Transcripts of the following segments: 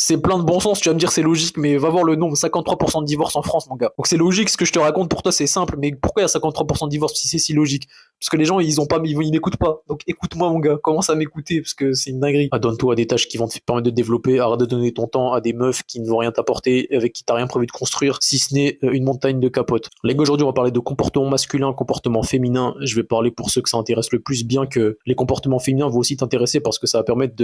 c'est plein de bon sens, tu vas me dire c'est logique, mais va voir le nombre, 53% de divorces en France, mon gars. Donc c'est logique, ce que je te raconte pour toi c'est simple, mais pourquoi il y a 53% de divorces si c'est si logique? Parce que les gens ils m'écoutent pas. Donc écoute-moi mon gars, commence à m'écouter parce que c'est une dinguerie. Donne-toi à des tâches qui vont te permettre de te développer, arrête de donner ton temps à des meufs qui ne vont rien t'apporter, avec qui t'as rien prévu de construire, si ce n'est une montagne de capotes. Les gars, aujourd'hui on va parler de comportement masculin, comportement féminin. Je vais parler pour ceux que ça intéresse le plus, bien que les comportements féminins vont aussi t'intéresser parce que ça va permettre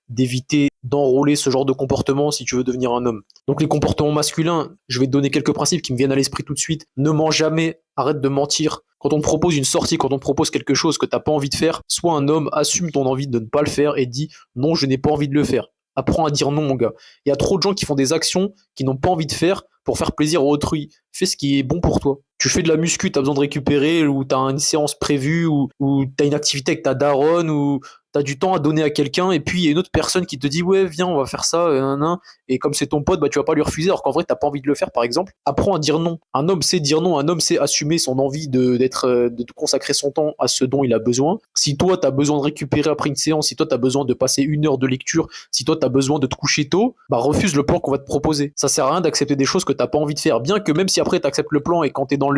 d'éviter d'enrôler ce genre de comportement si tu veux devenir un homme. Donc les comportements masculins, je vais te donner quelques principes qui me viennent à l'esprit tout de suite. Ne mens jamais, arrête de mentir. Quand on te propose une sortie, quand on te propose quelque chose que t'as pas envie de faire, sois un homme, assume ton envie de ne pas le faire et dis non, je n'ai pas envie de le faire. Apprends à dire non, mon gars. Il y a trop de gens qui font des actions qu'ils n'ont pas envie de faire pour faire plaisir à autrui. Fais ce qui est bon pour toi. Tu fais de la muscu, t'as besoin de récupérer, ou t'as une séance prévue, ou t'as une activité avec ta daronne, ou t'as du temps à donner à quelqu'un, et puis il y a une autre personne qui te dit ouais viens on va faire ça, et comme c'est ton pote, bah tu vas pas lui refuser alors qu'en vrai t'as pas envie de le faire par exemple. Apprends à dire non. Un homme sait dire non, un homme sait assumer son envie de consacrer son temps à ce dont il a besoin. Si toi t'as besoin de récupérer après une séance, si toi t'as besoin de passer 1 heure de lecture, si toi t'as besoin de te coucher tôt, bah refuse le plan qu'on va te proposer. Ça sert à rien d'accepter des choses que t'as pas envie de faire, bien que même si après t'acceptes le plan et quand t'es dans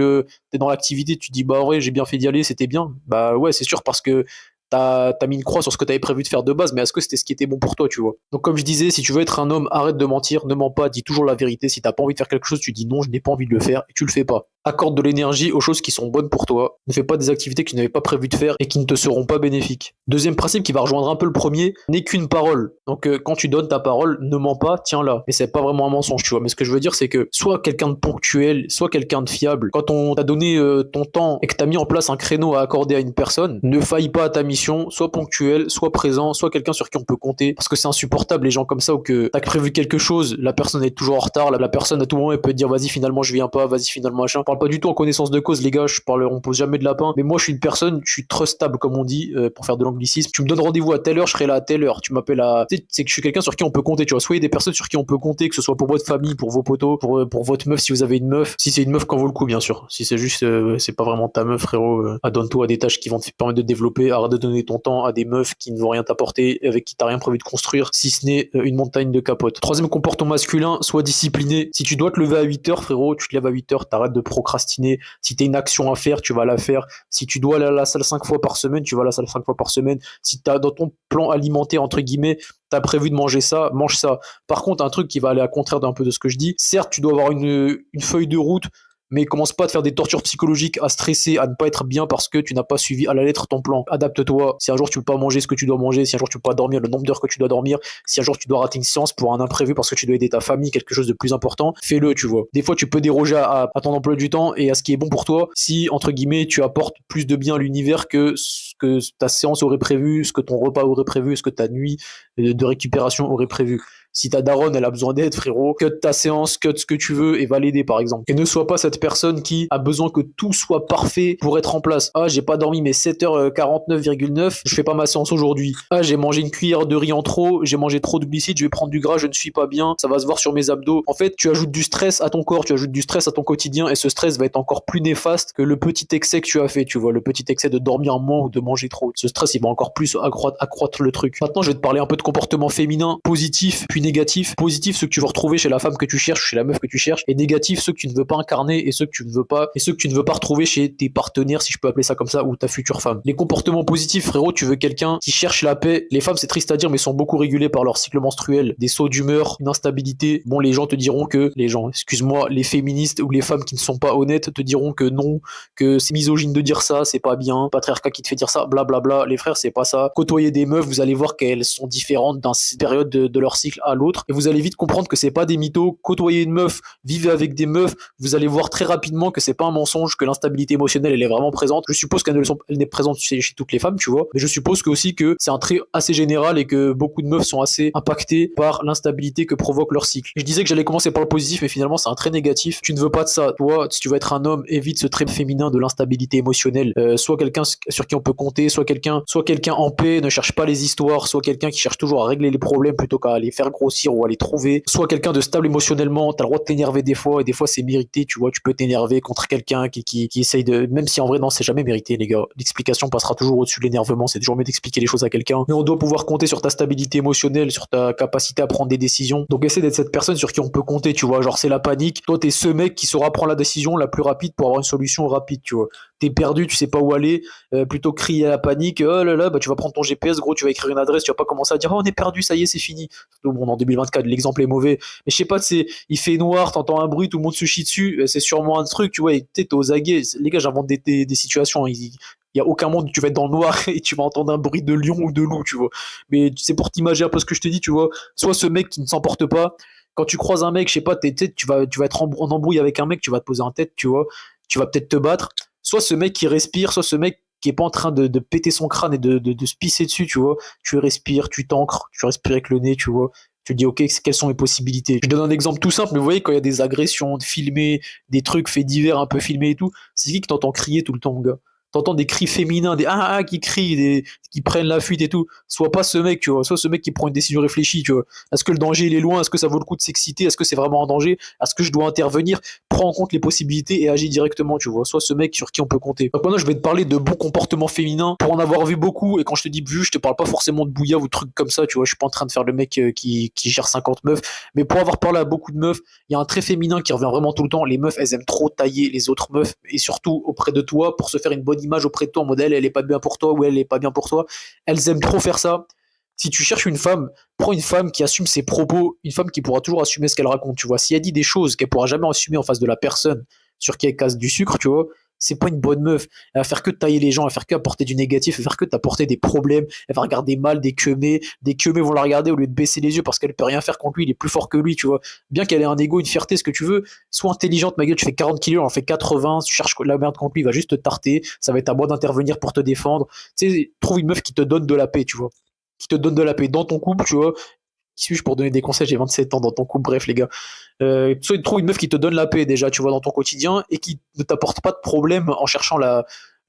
l'activité tu te dis bah ouais j'ai bien fait d'y aller, c'était bien, bah ouais c'est sûr parce que t'as mis une croix sur ce que t'avais prévu de faire de base, mais est-ce que c'était ce qui était bon pour toi, tu vois? Donc comme je disais, si tu veux être un homme, arrête de mentir, ne mens pas, dis toujours la vérité. Si t'as pas envie de faire quelque chose, tu dis non, je n'ai pas envie de le faire, et tu le fais pas. Accorde de l'énergie aux choses qui sont bonnes pour toi. Ne fais pas des activités que tu n'avais pas prévu de faire et qui ne te seront pas bénéfiques. Deuxième principe qui va rejoindre un peu le premier, n'est qu'une parole. Donc quand tu donnes ta parole, ne mens pas, tiens-la. Mais c'est pas vraiment un mensonge, tu vois. Mais ce que je veux dire, c'est que sois quelqu'un de ponctuel, sois quelqu'un de fiable. Quand on t'a donné ton temps et que t'as mis en place un créneau à accorder à une personne, ne faille pas à ta mission, sois ponctuel, sois présent, sois quelqu'un sur qui on peut compter. Parce que c'est insupportable les gens comme ça où que t'as prévu quelque chose, la personne est toujours en retard, la personne à tout moment elle peut te dire vas-y finalement je viens pas, vas-y finalement machin. On parle pas du tout en connaissance de cause les gars, on pose jamais de lapin. Mais moi je suis une personne, je suis trustable comme on dit pour faire de l'anglicisme. Tu me donnes rendez-vous à telle heure, je serai là à telle heure. Tu m'appelles à, tu sais, c'est que je suis quelqu'un sur qui on peut compter. Tu vois, soyez des personnes sur qui on peut compter, que ce soit pour votre famille, pour vos potos, pour votre meuf si vous avez une meuf. Si c'est une meuf, quand vaut le coup bien sûr. Si c'est juste, c'est pas vraiment ta meuf frérot. Donne-toi à des tâches qui vont te permettre de développer. Arrête de donner ton temps à des meufs qui ne vont rien t'apporter, avec qui t'as rien prévu de construire, si ce n'est une montagne de capotes. Troisième comportement masculin, sois discipliné. Si tu dois te lever à 8 heures, frérot, tu te lèves à 8 heures, t'arrêtes de procrastiner. Si t'as une action à faire, tu vas la faire. Si tu dois aller à la salle 5 fois par semaine, tu vas à la salle 5 fois par semaine. Si t'as dans ton plan alimentaire, entre guillemets, t'as prévu de manger ça, mange ça. Par contre, un truc qui va aller à contraire d'un peu de ce que je dis, certes, tu dois avoir une feuille de route, mais commence pas à te faire des tortures psychologiques, à stresser, à ne pas être bien parce que tu n'as pas suivi à la lettre ton plan. Adapte-toi. Si un jour tu peux pas manger ce que tu dois manger, si un jour tu peux pas dormir le nombre d'heures que tu dois dormir, si un jour tu dois rater une séance pour un imprévu parce que tu dois aider ta famille, quelque chose de plus important, fais-le, tu vois. Des fois, tu peux déroger à ton emploi du temps et à ce qui est bon pour toi si, entre guillemets, tu apportes plus de bien à l'univers que ce que ta séance aurait prévu, ce que ton repas aurait prévu, ce que ta nuit de récupération aurait prévu. Si ta daronne, elle a besoin d'aide, frérot, cut ta séance, cut ce que tu veux et va l'aider, par exemple. Et ne sois pas cette personne qui a besoin que tout soit parfait pour être en place. Ah, j'ai pas dormi mes 7h49,9, je fais pas ma séance aujourd'hui. Ah, j'ai mangé une cuillère de riz en trop, j'ai mangé trop de glucides, je vais prendre du gras, je ne suis pas bien, ça va se voir sur mes abdos. En fait, tu ajoutes du stress à ton corps, tu ajoutes du stress à ton quotidien et ce stress va être encore plus néfaste que le petit excès que tu as fait, tu vois, le petit excès de dormir moins ou de manger trop. Ce stress, il va encore plus accroître le truc. Maintenant, je vais te parler un peu de comportement féminin positif, puis négatif. Positif, ceux que tu veux retrouver chez la femme que tu cherches, chez la meuf que tu cherches, et négatif, ceux que tu ne veux pas incarner et ceux que tu ne veux pas retrouver chez tes partenaires, si je peux appeler ça comme ça, ou ta future femme. Les comportements positifs, frérot, tu veux quelqu'un qui cherche la paix. Les femmes, c'est triste à dire, mais sont beaucoup régulées par leur cycle menstruel, des sauts d'humeur, une instabilité. Bon, les gens te diront que, excuse-moi, les féministes ou les femmes qui ne sont pas honnêtes te diront que non, que c'est misogyne de dire ça, c'est pas bien, patriarcat qui te fait dire ça, blablabla. Les frères, c'est pas ça. Côtoyer des meufs, vous allez voir qu'elles sont différentes d'une période de leur cycle à l'autre. Et vous allez vite comprendre que c'est pas des mythos. Côtoyer une meuf, vivez avec des meufs, vous allez voir très rapidement que c'est pas un mensonge, que l'instabilité émotionnelle elle est vraiment présente. Je suppose qu'elle n'est présente chez toutes les femmes, tu vois, mais je suppose que aussi que c'est un trait assez général et que beaucoup de meufs sont assez impactées par l'instabilité que provoque leur cycle. Je disais que j'allais commencer par le positif, mais finalement c'est un trait négatif. Tu ne veux pas de ça. Toi, si tu veux être un homme, évite ce trait féminin de l'instabilité émotionnelle. Soit quelqu'un sur qui on peut compter, soit quelqu'un en paix, ne cherche pas les histoires, soit quelqu'un qui cherche toujours à régler les problèmes plutôt qu'à les faire grossir ou à les trouver. Sois quelqu'un de stable émotionnellement, t'as le droit de t'énerver des fois, et des fois c'est mérité, tu vois, tu peux t'énerver contre quelqu'un qui essaye de, même si en vrai non, c'est jamais mérité les gars, l'explication passera toujours au-dessus de l'énervement, c'est toujours mieux d'expliquer les choses à quelqu'un, mais on doit pouvoir compter sur ta stabilité émotionnelle, sur ta capacité à prendre des décisions, donc essaie d'être cette personne sur qui on peut compter, tu vois, genre c'est la panique, toi t'es ce mec qui saura prendre la décision la plus rapide pour avoir une solution rapide, tu vois, t'es perdu, tu sais pas où aller, plutôt que crier à la panique, oh là là, bah tu vas prendre ton GPS, gros, tu vas écrire une adresse, tu vas pas commencer à dire, oh on est perdu, ça y est, c'est fini. Bon, en 2024, l'exemple est mauvais, mais je sais pas, c'est, il fait noir, t'entends un bruit, tout le monde se chie dessus, c'est sûrement un truc, tu vois, et t'es aux aguets, les gars, j'invente des situations, il y a aucun monde où tu vas être dans le noir et tu vas entendre un bruit de lion ou de loup, tu vois. Mais c'est pour t'imaginer un peu ce que je te dis, tu vois. Soit ce mec qui ne s'emporte pas, quand tu croises un mec, je sais pas, tu vas être en embrouille avec un mec, tu vas te poser en tête, tu vois, tu vas peut-être te battre. Soit ce mec qui respire, soit ce mec qui est pas en train de péter son crâne et de se pisser dessus, tu vois. Tu respires, tu t'ancres, tu respires avec le nez, tu vois. Tu te dis, ok, quelles sont les possibilités? Je donne un exemple tout simple, mais vous voyez, quand il y a des agressions filmées, des trucs faits divers un peu filmés et tout, c'est qui t'entends crier tout le temps, mon gars? T'entends des cris féminins, des qui crient, qui prennent la fuite et tout. Soit pas ce mec, tu vois, soit ce mec qui prend une décision réfléchie, tu vois. Est-ce que le danger il est loin? Est-ce que ça vaut le coup de s'exciter? Est-ce que c'est vraiment un danger? Est-ce que je dois intervenir? Prends en compte les possibilités et agis directement, tu vois. Soit ce mec sur qui on peut compter. Donc maintenant, je vais te parler de bons comportements féminins pour en avoir vu beaucoup. Et quand je te dis vu, je te parle pas forcément de bouilla ou de trucs comme ça, tu vois. Je suis pas en train de faire le mec qui gère 50 meufs. Mais pour avoir parlé à beaucoup de meufs, il y a un trait féminin qui revient vraiment tout le temps. Les meufs, elles aiment trop tailler les autres meufs et surtout auprès de toi pour se faire une bonne image auprès de toi en mode elle est pas bien pour toi ou elle est pas bien pour toi. Elles aiment trop faire ça. Si tu cherches une femme, prends une femme qui assume ses propos, une femme qui pourra toujours assumer ce qu'elle raconte, tu vois. Si elle dit des choses qu'elle pourra jamais assumer en face de la personne sur qui elle casse du sucre, tu vois, c'est pas une bonne meuf. Elle va faire que tailler les gens, elle va faire que apporter du négatif, elle va faire que t'apporter des problèmes, elle va regarder mal des queumés vont la regarder au lieu de baisser les yeux parce qu'elle peut rien faire contre lui, il est plus fort que lui, tu vois. Bien qu'elle ait un ego, une fierté, ce que tu veux, sois intelligente, ma gueule, tu fais 40 kilos, elle en fait 80, tu cherches la merde contre lui, il va juste te tarter, ça va être à moi d'intervenir pour te défendre. Tu sais, trouve une meuf qui te donne de la paix, tu vois. Qui te donne de la paix dans ton couple, tu vois. Qui suis-je pour donner des conseils? J'ai 27 ans dans ton couple, bref, les gars. Soit trouve une meuf qui te donne la paix déjà, tu vois, dans ton quotidien et qui ne t'apporte pas de problème en cherchant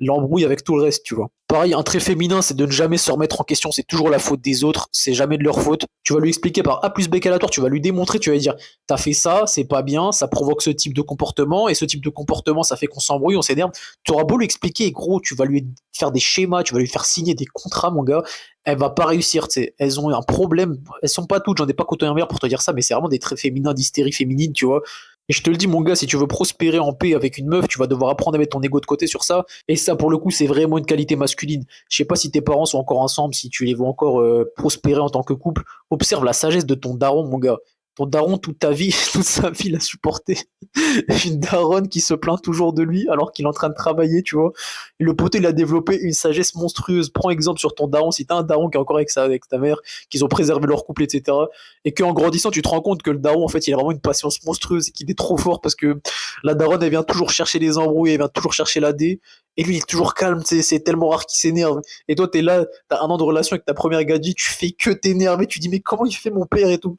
l'embrouille avec tout le reste, tu vois. Pareil, un trait féminin, c'est de ne jamais se remettre en question, c'est toujours la faute des autres, c'est jamais de leur faute. Tu vas lui expliquer par A plus B égale à tu vas lui démontrer, tu vas lui dire, t'as fait ça, c'est pas bien, ça provoque ce type de comportement, et ce type de comportement, ça fait qu'on s'embrouille, on s'énerve. Tu auras beau lui expliquer, gros, tu vas lui faire des schémas, tu vas lui faire signer des contrats, mon gars, elle va pas réussir, tu sais. Elles ont un problème, elles sont pas toutes, j'en ai pas côtoyé un meilleur pour te dire ça, mais c'est vraiment des traits féminins, d'hystérie féminine, tu vois. Et je te le dis, mon gars, si tu veux prospérer en paix avec une meuf, tu vas devoir apprendre à mettre ton ego de côté sur ça. Et ça, pour le coup, c'est vraiment une qualité masculine. Je sais pas si tes parents sont encore ensemble, si tu les vois encore prospérer en tant que couple. Observe la sagesse de ton daron, mon gars. Ton daron, toute ta vie, toute sa vie, l'a supporté. Une daronne qui se plaint toujours de lui alors qu'il est en train de travailler, tu vois. Et le poteau, il a développé une sagesse monstrueuse. Prends exemple sur ton daron. Si t'as un daron qui est encore avec ta mère, qu'ils ont préservé leur couple, etc. Et qu'en grandissant, tu te rends compte que le daron, en fait, il a vraiment une patience monstrueuse et qu'il est trop fort parce que la daronne, elle vient toujours chercher les embrouilles, elle vient toujours chercher la dé. Et lui, il est toujours calme, c'est tellement rare qu'il s'énerve. Et toi, t'es là, t'as un an de relation avec ta première gadji, tu fais que t'énerver, tu dis, mais comment il fait mon père et tout.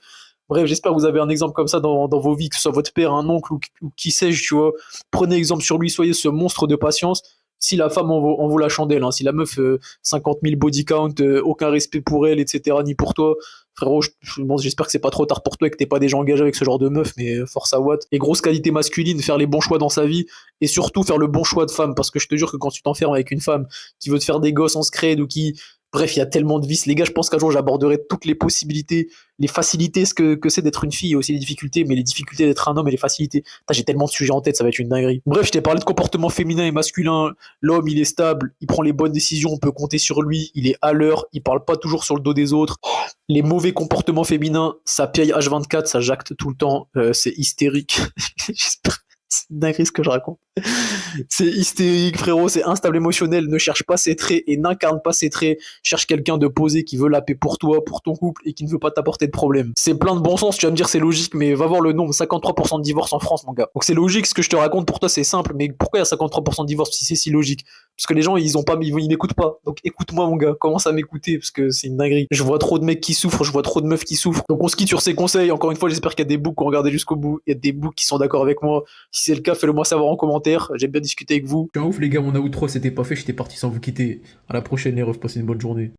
Bref, j'espère que vous avez un exemple comme ça dans vos vies, que ce soit votre père, un oncle ou qui sais-je, tu vois. Prenez exemple sur lui, soyez ce monstre de patience. Si la femme en vaut la chandelle, hein, si la meuf 50 000 body count, aucun respect pour elle, etc., ni pour toi, frérot, bon, j'espère que c'est pas trop tard pour toi et que t'es pas déjà engagé avec ce genre de meuf, mais force à Watt. Et grosse qualité masculine, faire les bons choix dans sa vie et surtout faire le bon choix de femme, parce que je te jure que quand tu t'enfermes avec une femme qui veut te faire des gosses en scred ou qui bref, il y a tellement de vices. Les gars, je pense qu'un jour, j'aborderai toutes les possibilités, les facilités, ce que c'est d'être une fille, et aussi les difficultés, mais les difficultés d'être un homme et les facilités. Putain, j'ai tellement de sujets en tête, ça va être une dinguerie. Bref, je t'ai parlé de comportement féminin et masculin. L'homme, il est stable, il prend les bonnes décisions, on peut compter sur lui, il est à l'heure, il parle pas toujours sur le dos des autres. Les mauvais comportements féminins, ça piaille H24, ça jacte tout le temps, c'est hystérique. J'espère. C'est une dinguerie ce que je raconte. C'est hystérique, frérot, c'est instable émotionnel. Ne cherche pas ses traits et n'incarne pas ses traits. Cherche quelqu'un de posé qui veut la paix pour toi, pour ton couple et qui ne veut pas t'apporter de problème. C'est plein de bon sens, tu vas me dire c'est logique, mais va voir le nombre, 53% de divorces en France, mon gars. Donc c'est logique, ce que je te raconte pour toi c'est simple, mais pourquoi il y a 53% de divorces si c'est si logique? Parce que les gens ils m'écoutent pas. Donc écoute-moi mon gars, commence à m'écouter parce que c'est une dinguerie. Je vois trop de mecs qui souffrent, je vois trop de meufs qui souffrent. Donc on se quitte sur ces conseils. Encore une fois, j'espère qu'il y a des boucs qui ont regardé jusqu'au bout. Il y a des boucs qui sont d'accord avec moi. Si c'est le cas, fais-le moi savoir en commentaire. J'aime bien discuter avec vous. Je suis un ouf les gars, mon outro c'était pas fait, j'étais parti sans vous quitter. À la prochaine les refs, passez une bonne journée.